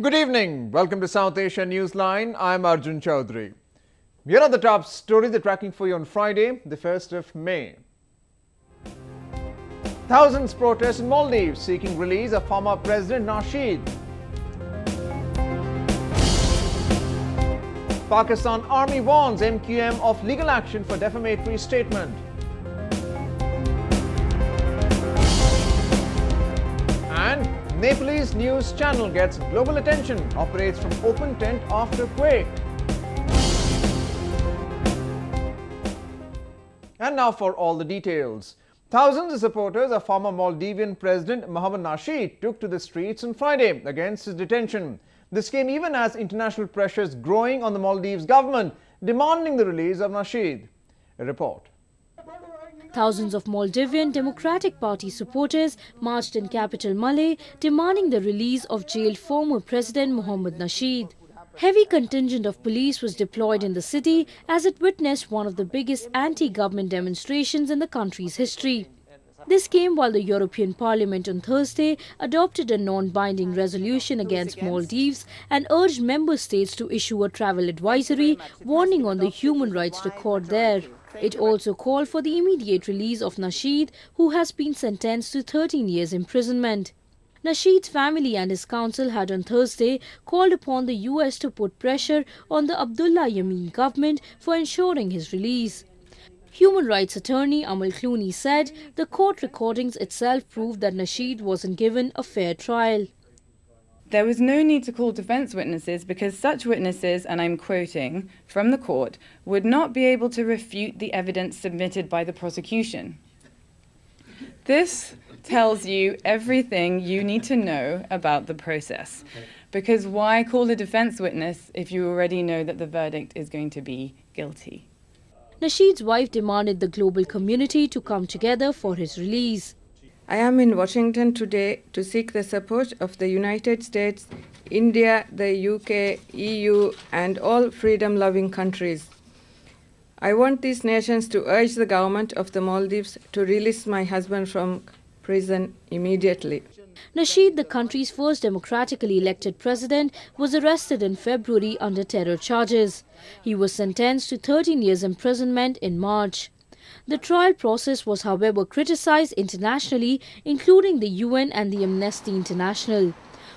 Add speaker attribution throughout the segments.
Speaker 1: Good evening. Welcome to South Asia Newsline. I'm Arjun Chaudhary. Here are the top stories we're tracking for you on Friday, the 1st of May. Thousands protest in Maldives seeking release of former President Nasheed. Pakistan Army warns MQM of legal action for defamatory statement. And Nepalese news channel gets global attention, operates from open tent after quake. And now for all the details. Thousands of supporters of former Maldivian President Mohamed Nasheed took to the streets on Friday against his detention. This came even as international pressures growing on the Maldives government demanding the release of Nasheed. A report.
Speaker 2: Thousands of Maldivian Democratic Party supporters marched in capital Malé demanding the release of jailed former President Mohamed Nasheed. Heavy contingent of police was deployed in the city as it witnessed one of the biggest anti-government demonstrations in the country's history. This came while the European Parliament on Thursday adopted a non-binding resolution against Maldives and urged member states to issue a travel advisory warning on the human rights record there. It also called for the immediate release of Nasheed, who has been sentenced to 13 years imprisonment. Nasheed's family and his counsel had on Thursday called upon the US to put pressure on the Abdullah Yameen government for ensuring his release. Human rights attorney Amal Clooney said the court recordings itself proved that Nasheed wasn't given a fair trial.
Speaker 3: There was no need to call defense witnesses because such witnesses, and I'm quoting from the court, would not be able to refute the evidence submitted by the prosecution. This tells you everything you need to know about the process. Because why call a defense witness if you already know that the verdict is going to be guilty?
Speaker 2: Nasheed's wife demanded the global community to come together for his release.
Speaker 4: I am in Washington today to seek the support of the United States, India, the UK, EU, and all freedom-loving countries. I want these nations to urge the government of the Maldives to release my husband from prison immediately.
Speaker 2: Nasheed, the country's first democratically elected president, was arrested in February under terror charges. He was sentenced to 13 years imprisonment in March. The trial process was, however, criticized internationally, including the UN and the Amnesty International.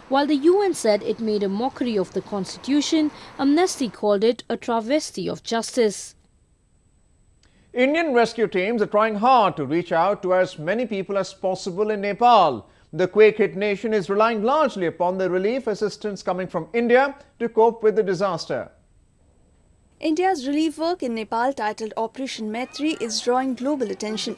Speaker 2: While the UN said it made a mockery of the Constitution, Amnesty called it a travesty of justice.
Speaker 1: Indian rescue teams are trying hard to reach out to as many people as possible in Nepal. The quake-hit nation is relying largely upon the relief assistance coming from India to cope with the disaster.
Speaker 5: India's relief work in Nepal, titled Operation Maitri, is drawing global attention.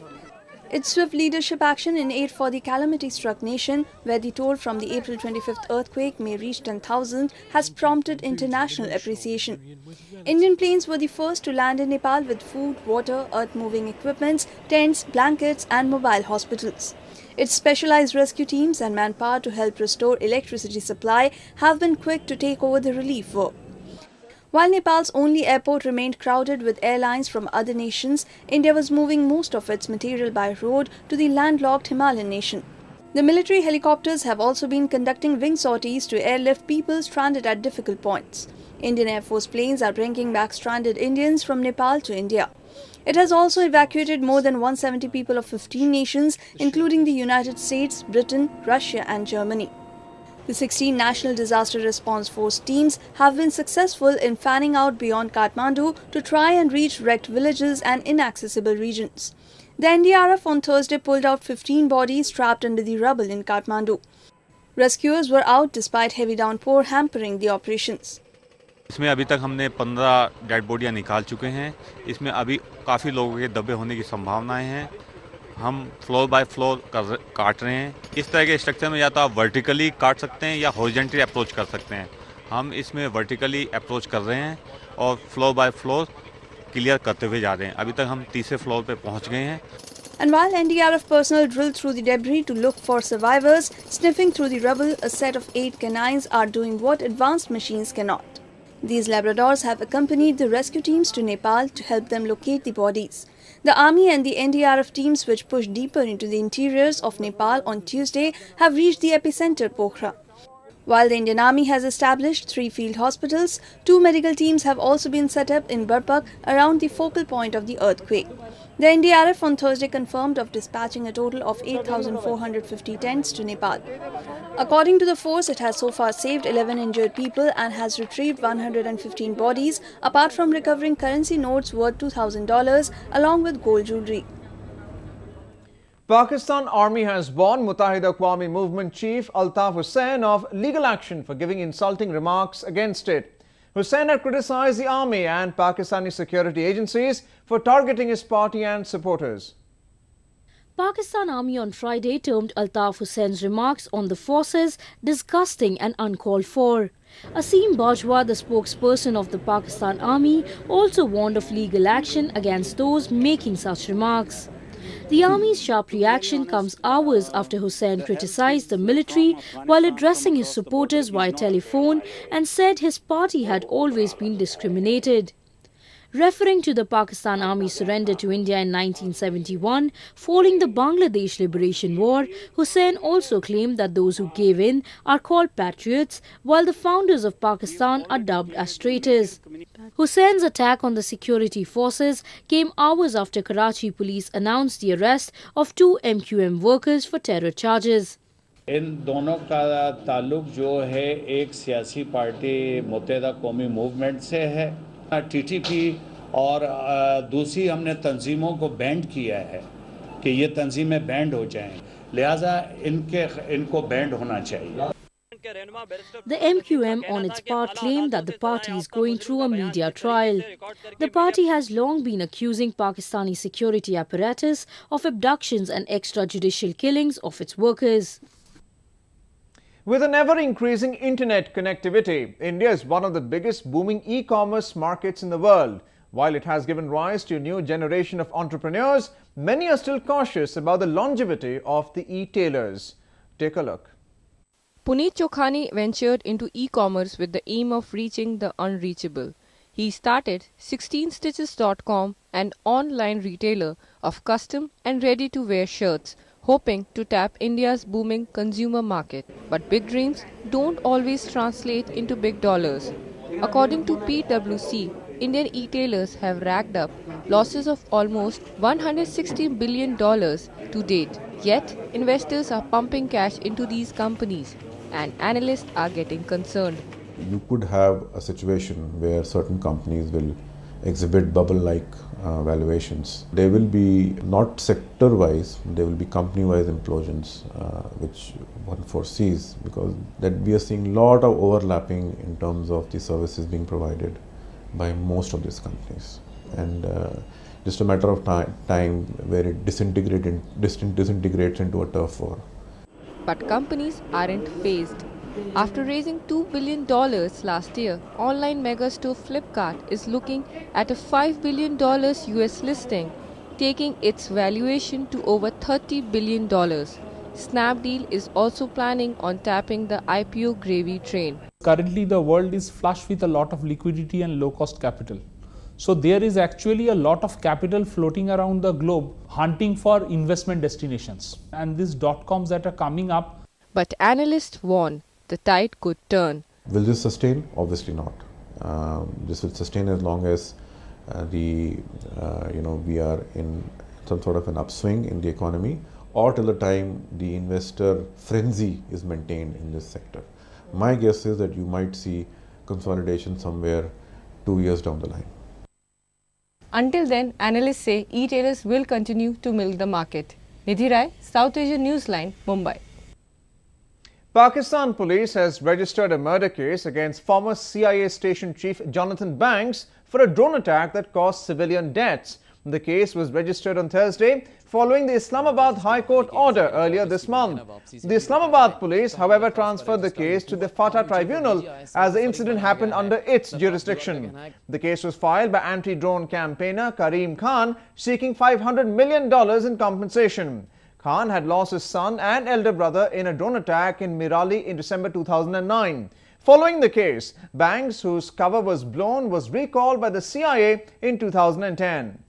Speaker 5: Its swift leadership action in aid for the calamity-struck nation, where the toll from the April 25th earthquake may reach 10,000, has prompted international appreciation. Indian planes were the first to land in Nepal with food, water, earth-moving equipments, tents, blankets and mobile hospitals. Its specialized rescue teams and manpower to help restore electricity supply have been quick to take over the relief work. While Nepal's only airport remained crowded with airlines from other nations, India was moving most of its material by road to the landlocked Himalayan nation. The military helicopters have also been conducting wing sorties to airlift people stranded at difficult points. Indian Air Force planes are bringing back stranded Indians from Nepal to India. It has also evacuated more than 170 people of 15 nations, including the United States, Britain, Russia and Germany. The 16 National Disaster Response Force teams have been successful in fanning out beyond Kathmandu to try and reach wrecked villages and inaccessible regions. The NDRF on Thursday pulled out 15 bodies trapped under the rubble in Kathmandu. Rescuers were out despite heavy downpour hampering the operations.
Speaker 6: इसमें अभी तक हमने 15 dead बॉडियां निकाल चुके हैं। इसमें अभी काफ़ी लोगों के दबे होने की संभावनाएं हैं। हम फ्लोर बाय फ्लोर काट रहे हैं। इस तरह के स्ट्रक्चर में या तो आप वर्टिकली काट सकते हैं या हॉरिजॉन्टली अप्रोच कर सकते हैं। हम इसमें वर्टिकली अप्रोच कर रहे हैं और फ्लोर बाय फ्लोर क्लियर करते हुए जा रहे हैं। अभी तक हम तीसरे फ्लोर पे पहुंच गए हैं।
Speaker 5: And while NDRF personnel drilled through the debris to look for survivors, sniffing through the rubble, a set of 8 canines are doing what advanced machines cannot. These Labradors have accompanied the rescue teams to Nepal to help them locate the bodies. The Army and the NDRF teams, which pushed deeper into the interiors of Nepal on Tuesday, have reached the epicenter, Pokhara. While the Indian Army has established 3 field hospitals, 2 medical teams have also been set up in Barpak around the focal point of the earthquake. The NDRF on Thursday confirmed of dispatching a total of 8,450 tents to Nepal. According to the force, it has so far saved 11 injured people and has retrieved 115 bodies, apart from recovering currency notes worth $2,000 along with gold jewelry.
Speaker 1: Pakistan Army has warned Muttahida Aqwami Movement Chief Altaf Hussain of legal action for giving insulting remarks against it. Hussain had criticized the army and Pakistani security agencies for targeting his party and supporters.
Speaker 2: Pakistan Army on Friday termed Altaf Hussain's remarks on the forces disgusting and uncalled for. Asim Bajwa, the spokesperson of the Pakistan Army, also warned of legal action against those making such remarks. The army's sharp reaction comes hours after Hussain criticized the military while addressing his supporters via telephone and said his party had always been discriminated. Referring to the Pakistan Army's surrender to India in 1971, following the Bangladesh Liberation War, Hussain also claimed that those who gave in are called patriots, while the founders of Pakistan are dubbed as traitors. Hussain's attack on the security forces came hours after Karachi police announced the arrest of 2 MQM workers for terror charges.
Speaker 7: इन दोनों का ताल्लुक जो है एक सियासी party मुत्तहिदा कौमी movement से है, टीटीपी और दूसरी हमने तंजीमों को बैंड किया है कि ये तंजीमें बैंड हो जाएं, लिहाजा इनको बैंड होना चाहिए.
Speaker 2: The MQM on its part claimed that the party is going through a media trial. The party has long been accusing Pakistani security apparatus of abductions and extrajudicial killings of its workers.
Speaker 1: With an ever-increasing internet connectivity, India is one of the biggest booming e-commerce markets in the world. While it has given rise to a new generation of entrepreneurs, many are still cautious about the longevity of the e-tailers. Take a look.
Speaker 8: Puneet Chokhani ventured into e-commerce with the aim of reaching the unreachable. He started 16stitches.com, an online retailer of custom and ready-to-wear shirts, hoping to tap India's booming consumer market. But big dreams don't always translate into big dollars. According to PwC, Indian e-tailers have racked up losses of almost $160 billion to date. Yet, investors are pumping cash into these companies, and analysts are getting concerned.
Speaker 9: You could have a situation where certain companies will exhibit bubble-like valuations. They will be not sector-wise, they will be company-wise implosions, which one foresees, because that we are seeing a lot of overlapping in terms of the services being provided by most of these companies, and just a matter of time where it disintegrates into a turf war.
Speaker 8: But companies aren't phased. After raising $2 billion last year, online megastore Flipkart is looking at a $5 billion US listing, taking its valuation to over $30 billion. Snapdeal is also planning on tapping the IPO gravy train.
Speaker 10: Currently, the world is flush with a lot of liquidity and low-cost capital. So there is actually a lot of capital floating around the globe hunting for investment destinations. And these dot-coms that are coming up.
Speaker 8: But analysts warn the tide could turn.
Speaker 9: Will this sustain? Obviously not. This will sustain as long as we are in some sort of an upswing in the economy, or till the time the investor frenzy is maintained in this sector. My guess is that you might see consolidation somewhere 2 years down the line.
Speaker 8: Until then, analysts say e-tailers will continue to milk the market. Nidhi Rai, South Asian Newsline, Mumbai.
Speaker 1: Pakistan police has registered a murder case against former CIA station chief Jonathan Banks for a drone attack that caused civilian deaths. The case was registered on Thursday following the Islamabad High Court order earlier this month. The Islamabad police, however, transferred the case to the FATA tribunal as the incident happened under its jurisdiction. The case was filed by anti-drone campaigner Karim Khan, seeking $500 million in compensation. Khan had lost his son and elder brother in a drone attack in Mirali in December 2009. Following the case, Banks, whose cover was blown, was recalled by the CIA in 2010.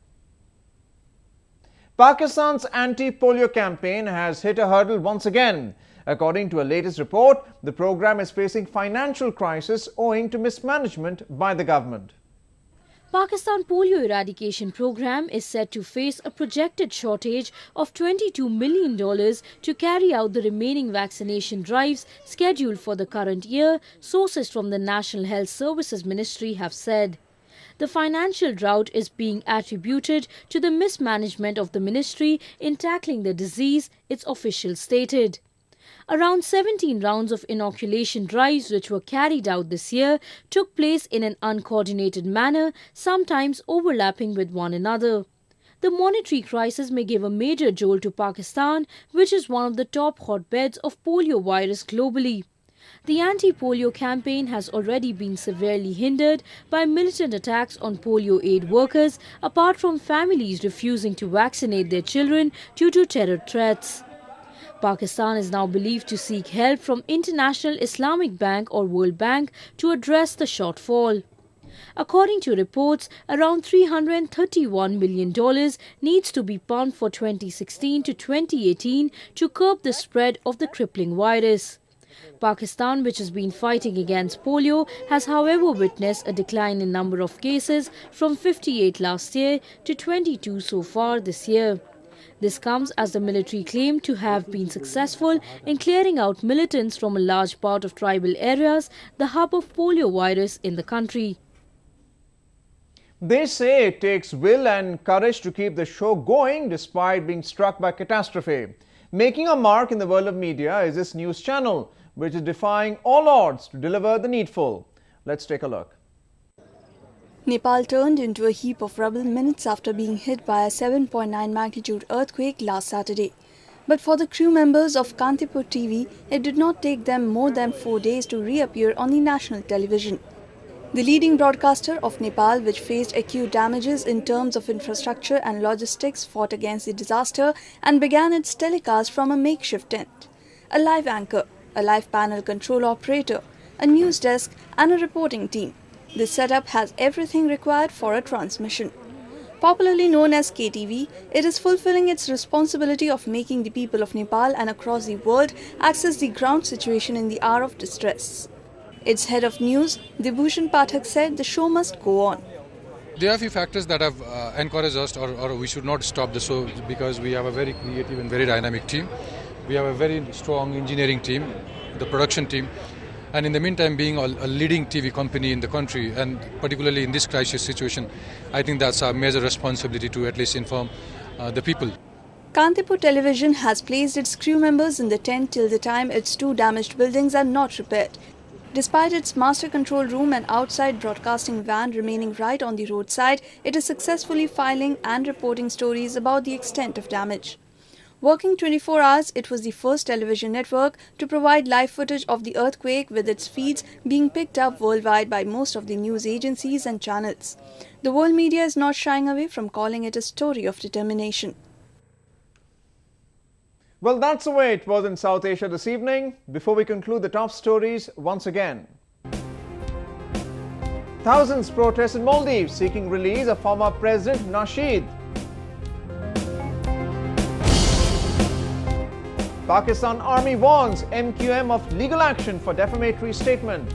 Speaker 1: Pakistan's anti-polio campaign has hit a hurdle once again. According to a latest report, the program is facing financial crisis owing to mismanagement by the government.
Speaker 2: Pakistan polio eradication program is set to face a projected shortage of $22 million to carry out the remaining vaccination drives scheduled for the current year, sources from the National Health Services Ministry have said. The financial drought is being attributed to the mismanagement of the ministry in tackling the disease, its officials stated. Around 17 rounds of inoculation drives which were carried out this year took place in an uncoordinated manner, sometimes overlapping with one another. The monetary crisis may give a major jolt to Pakistan, which is one of the top hotbeds of polio virus globally. The anti-polio campaign has already been severely hindered by militant attacks on polio aid workers, apart from families refusing to vaccinate their children due to terror threats. Pakistan is now believed to seek help from International Islamic Bank or World Bank to address the shortfall. According to reports, around $331 million needs to be pumped for 2016 to 2018 to curb the spread of the crippling virus. Pakistan, which has been fighting against polio, has however witnessed a decline in number of cases from 58 last year to 22 so far this year. This comes as the military claimed to have been successful in clearing out militants from a large part of tribal areas, the hub of polio virus in the country.
Speaker 1: They say it takes will and courage to keep the show going despite being struck by catastrophe. Making a mark in the world of media is this news channel, which is defying all odds to deliver the needful. Let's take a look.
Speaker 5: Nepal turned into a heap of rubble minutes after being hit by a 7.9 magnitude earthquake last Saturday. But for the crew members of Kantipur TV, it did not take them more than 4 days to reappear on the national television. The leading broadcaster of Nepal, which faced acute damages in terms of infrastructure and logistics, fought against the disaster and began its telecast from a makeshift tent. A live anchor, a live panel control operator, a news desk and a reporting team. This setup has everything required for a transmission. Popularly known as KTV, it is fulfilling its responsibility of making the people of Nepal and across the world access the ground situation in the hour of distress. Its head of news, Dibhushan Pathak, said the show must go on.
Speaker 11: There are a few factors that have encouraged us or we should not stop the show because we have a very creative and very dynamic team. We have a very strong engineering team, the production team. And in the meantime, being a leading TV company in the country, and particularly in this crisis situation, I think that's our major responsibility to at least inform the people.
Speaker 5: Kantipur Television has placed its crew members in the tent till the time its 2 damaged buildings are not repaired. Despite its master control room and outside broadcasting van remaining right on the roadside, it is successfully filing and reporting stories about the extent of damage. Working 24 hours, it was the first television network to provide live footage of the earthquake, with its feeds being picked up worldwide by most of the news agencies and channels. The world media is not shying away from calling it a story of determination.
Speaker 1: Well, that's the way it was in South Asia this evening. Before we conclude the top stories, once again. Thousands protest in Maldives seeking release of former President Nasheed. Pakistan Army warns MQM of legal action for defamatory statement.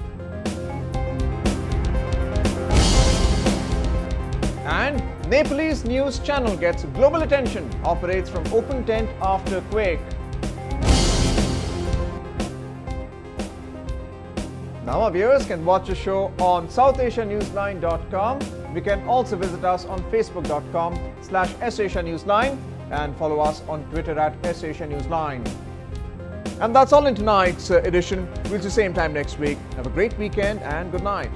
Speaker 1: And Nepalese news channel gets global attention, operates from open tent after quake. Now our viewers can watch the show on SouthAsiaNewsline.com. You can also visit us on Facebook.com/SAsiaNewsline and follow us on Twitter @SAsiaNewsline. And that's all in tonight's edition. We'll see you same time next week. Have a great weekend and good night.